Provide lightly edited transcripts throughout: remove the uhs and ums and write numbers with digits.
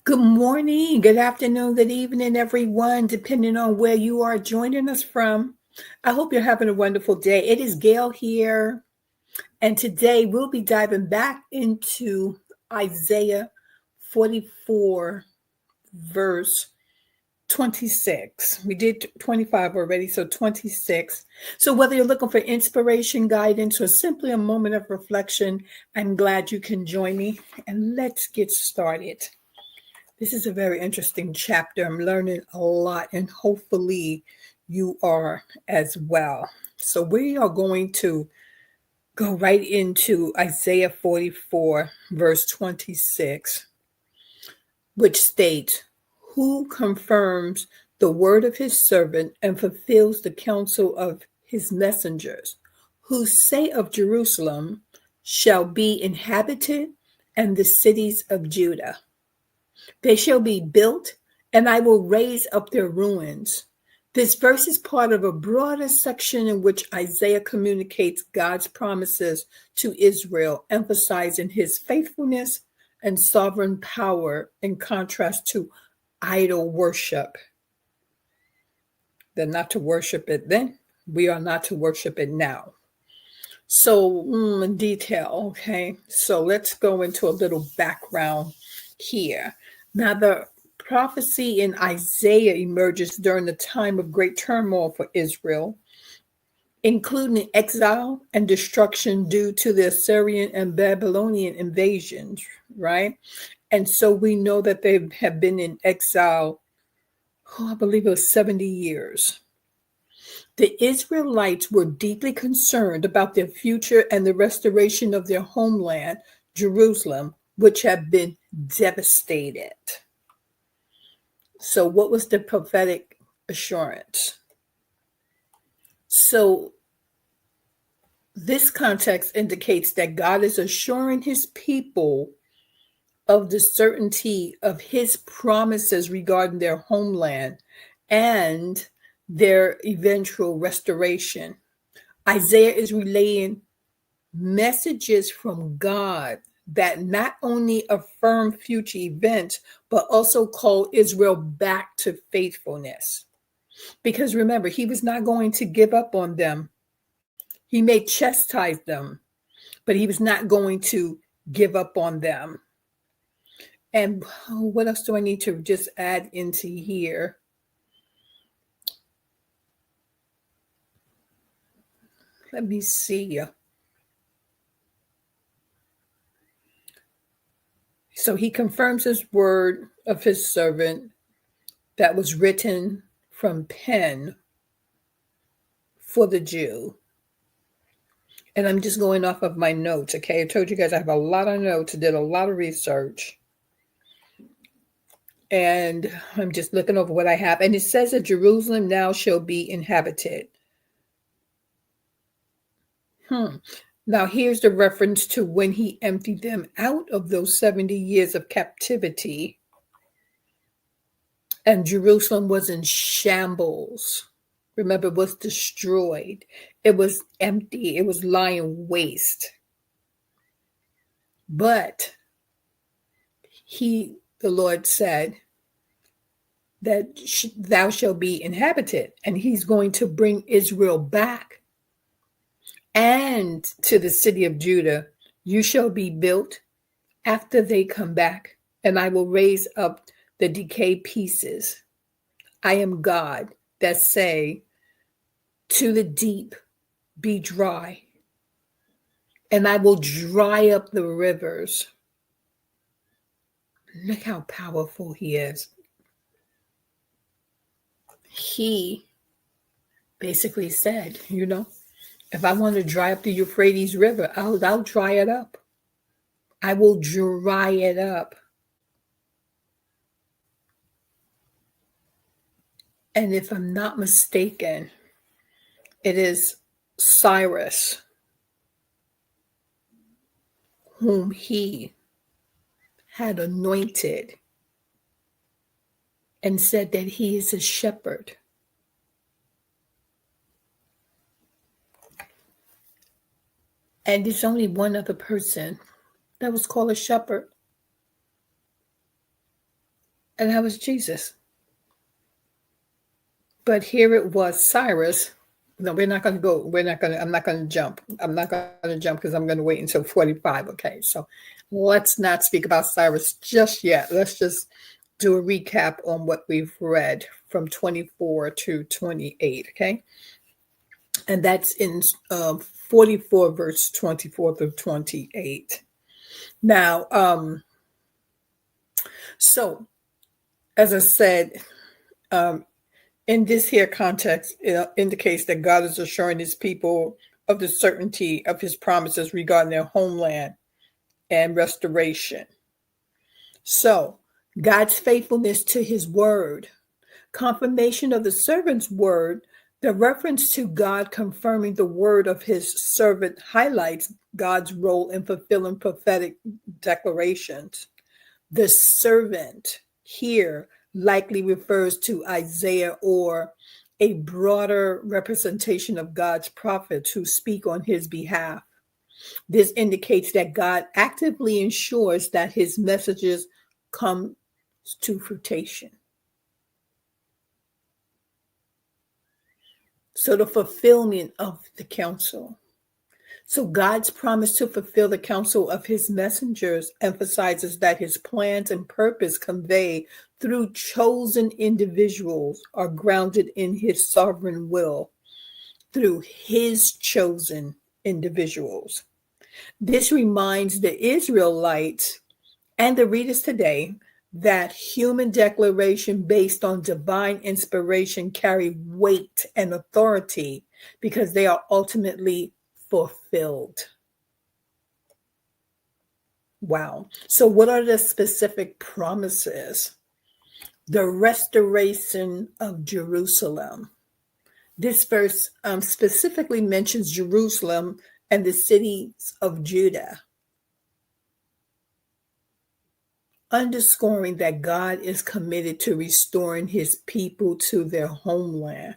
Good morning, good afternoon, good evening, everyone, depending on where you are joining us from. I hope you're having a wonderful day. It is Gail here, and today we'll be diving back into Isaiah 44, verse 26. We did 25 already, so 26. So, whether you're looking for inspiration, guidance, or simply a moment of reflection, I'm glad you can join me, and let's get started. This is a very interesting chapter. I'm learning a lot, and hopefully, you are as well. So, we are going to go right into Isaiah 44, verse 26, which states, "Who confirms the word of his servant and fulfills the counsel of his messengers, who say of Jerusalem, shall be inhabited, and the cities of Judah. They shall be built, and I will raise up their ruins." This verse is part of a broader section in which Isaiah communicates God's promises to Israel, emphasizing his faithfulness and sovereign power in contrast to idol worship. They're not to worship it then. We are not to worship it now. So, in detail, okay? So let's go into a little background here. Now, the prophecy in Isaiah emerges during the time of great turmoil for Israel, including exile and destruction due to the Assyrian and Babylonian invasions, right? And so we know that they have been in exile, I believe it was 70 years. The Israelites were deeply concerned about their future and the restoration of their homeland, Jerusalem, which had been devastated. So, what was the prophetic assurance? So, this context indicates that God is assuring his people of the certainty of his promises regarding their homeland and their eventual restoration. Isaiah is relaying messages from God that not only affirm future events, but also call Israel back to faithfulness. Because remember, he was not going to give up on them. He may chastise them, but he was not going to give up on them. And what else do I need to just add into here? Let me see. So he confirms his word of his servant that was written from pen for the Jew. And I'm just going off of my notes, okay? I told you guys I have a lot of notes, did a lot of research. And I'm just looking over what I have. And it says that Jerusalem now shall be inhabited. Now, here's the reference to when he emptied them out of those 70 years of captivity. And Jerusalem was in shambles. Remember, it was destroyed. It was empty. It was lying waste. But the Lord said that thou shalt be inhabited. And he's going to bring Israel back. And to the city of Judah, you shall be built after they come back. And I will raise up the decayed pieces. I am God that say to the deep, be dry, and I will dry up the rivers. Look how powerful he is. He basically said, if I want to dry up the Euphrates River, I'll dry it up. I will dry it up. And if I'm not mistaken, it is Cyrus whom he had anointed and said that he is a shepherd. And there's only one other person that was called a shepherd. and that was Jesus. But here it was Cyrus. No, we're not going to go. I'm not going to jump. I'm not going to jump because I'm going to wait until 45. Okay. So let's not speak about Cyrus just yet. Let's just do a recap on what we've read from 24 to 28. Okay. And that's in 44, verse 24 through 28. Now, so as I said, in this here context, it indicates that God is assuring his people of the certainty of his promises regarding their homeland and restoration. So, God's faithfulness to his word, confirmation of the servant's word, the reference to God confirming the word of his servant highlights God's role in fulfilling prophetic declarations. The servant here likely refers to Isaiah or a broader representation of God's prophets who speak on his behalf. This indicates that God actively ensures that his messages come to fruition. So the fulfillment of the counsel. So God's promise to fulfill the counsel of his messengers emphasizes that his plans and purpose conveyed through chosen individuals are grounded in his sovereign will through his chosen individuals. This reminds the Israelites and the readers today that human declaration based on divine inspiration carry weight and authority because they are ultimately fulfilled. Wow. So, what are the specific promises? The restoration of Jerusalem. This verse specifically mentions Jerusalem and the cities of Judah, underscoring that God is committed to restoring his people to their homeland.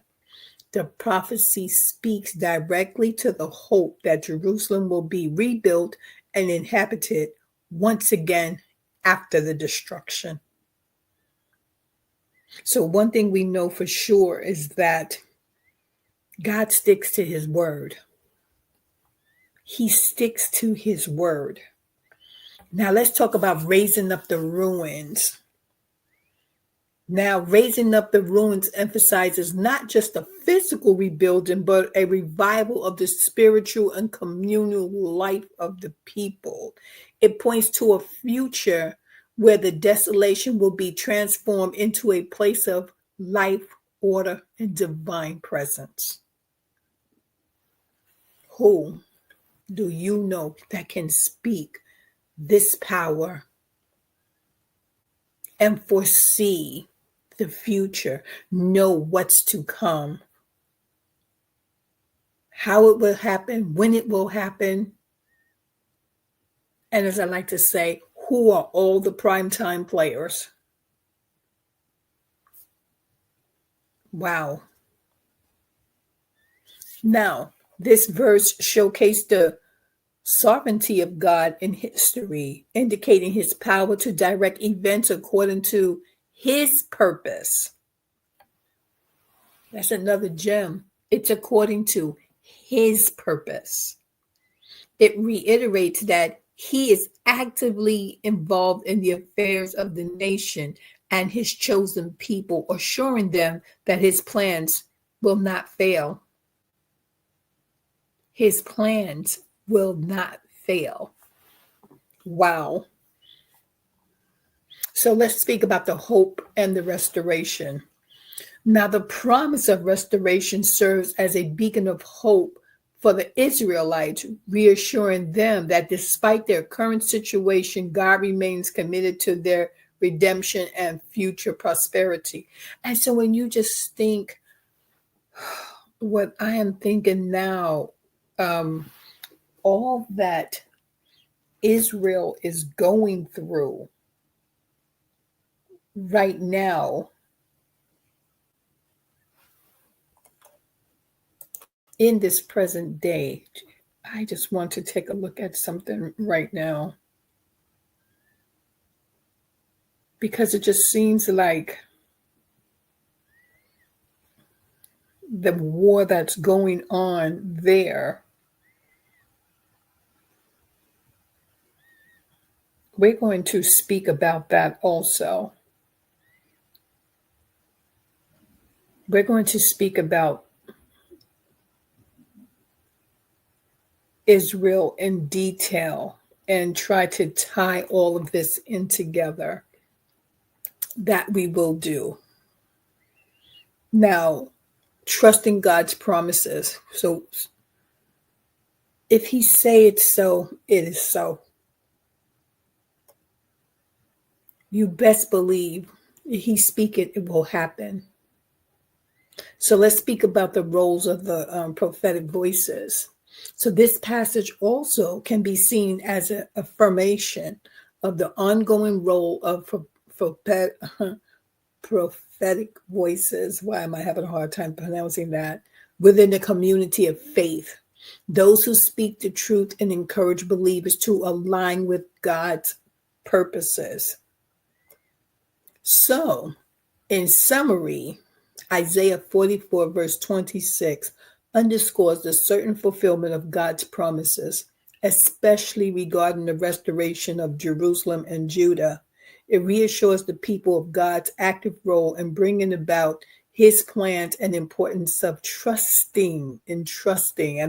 The prophecy speaks directly to the hope that Jerusalem will be rebuilt and inhabited once again after the destruction. So, one thing we know for sure is that God sticks to his word. He sticks to his word. Now, let's talk about raising up the ruins. Now, raising up the ruins emphasizes not just a physical rebuilding, but a revival of the spiritual and communal life of the people. It points to a future where the desolation will be transformed into a place of life, order, and divine presence. Who do you know that can speak this power and foresee the future, know what's to come, how it will happen, when it will happen, and as I like to say, who are all the primetime players? Wow. Now, this verse showcased the sovereignty of God in history, indicating his power to direct events according to his purpose. That's another gem. It's according to his purpose. It reiterates that he is actively involved in the affairs of the nation and his chosen people, assuring them that his plans will not fail. His plans will not fail. Wow. So let's speak about the hope and the restoration. Now, the promise of restoration serves as a beacon of hope for the Israelites, reassuring them that despite their current situation, God remains committed to their redemption and future prosperity. And so when you just think what I am thinking now, all that Israel is going through right now in this present day, I just want to take a look at something right now. because it just seems like the war that's going on there, we're going to speak about that also. We're going to speak about Israel in detail and try to tie all of this in together. That we will do. Now, trusting God's promises. So if he say it's so, it is so. You best believe if he speak it, it will happen. So let's speak about the roles of the prophetic voices. So this passage also can be seen as an affirmation of the ongoing role of prophetic voices. Why am I having a hard time pronouncing that? Within the community of faith. Those who speak the truth and encourage believers to align with God's purposes. So, in summary, Isaiah 44, verse 26 underscores the certain fulfillment of God's promises, especially regarding the restoration of Jerusalem and Judah. It reassures the people of God's active role in bringing about his plans and importance of trusting, and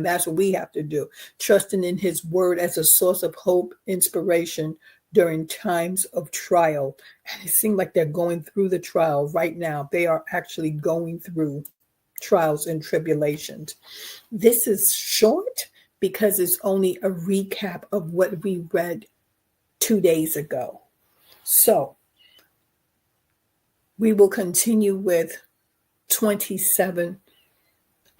that's what we have to do, trusting in his word as a source of hope, inspiration during times of trial. And it seems like they're going through the trial right now. They are actually going through trials and tribulations. This is short because it's only a recap of what we read 2 days ago. So we will continue with 27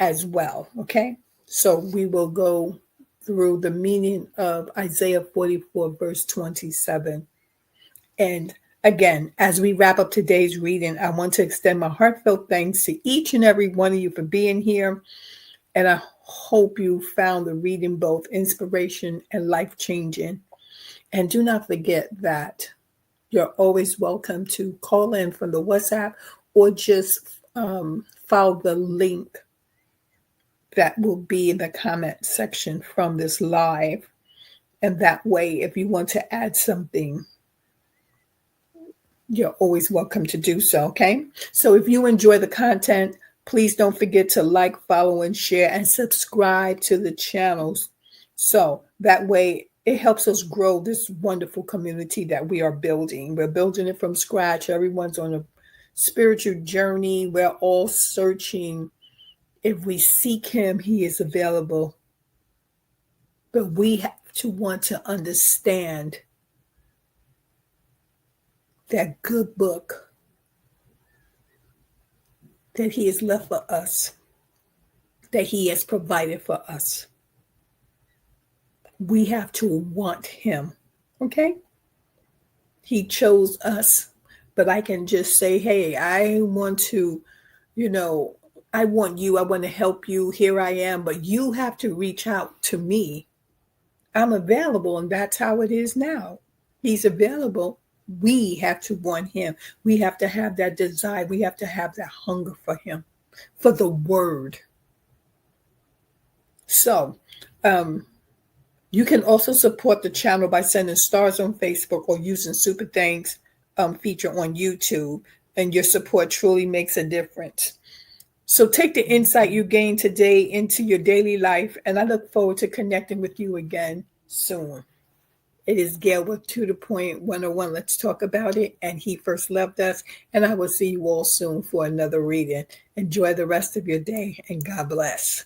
as well. Okay. So we will go through the meaning of Isaiah 44, verse 27. And again, as we wrap up today's reading, I want to extend my heartfelt thanks to each and every one of you for being here. And I hope you found the reading both inspiration and life-changing. And do not forget that you're always welcome to call in from the WhatsApp or just follow the link that will be in the comment section from this live. And that way, if you want to add something, you're always welcome to do so, okay? So if you enjoy the content, please don't forget to like, follow, and share, and subscribe to the channels. So that way, it helps us grow this wonderful community that we are building. We're building it from scratch. Everyone's on a spiritual journey. We're all searching. If we seek him, he is available. But we have to want to understand that good book that he has left for us, that he has provided for us. We have to want him, okay? He chose us, but I can just say, hey, I want to, I want you, I want to help you, here I am, but you have to reach out to me. I'm available, and that's how it is now. He's available. We have to want him. We have to have that desire. We have to have that hunger for him, for the word. So, you can also support the channel by sending stars on Facebook or using Super Thanks feature on YouTube. And your support truly makes a difference. So take the insight you gained today into your daily life, and I look forward to connecting with you again soon. It is Gail with To The Point 101. Let's talk about it. And he first loved us. And I will see you all soon for another reading. Enjoy the rest of your day, and God bless.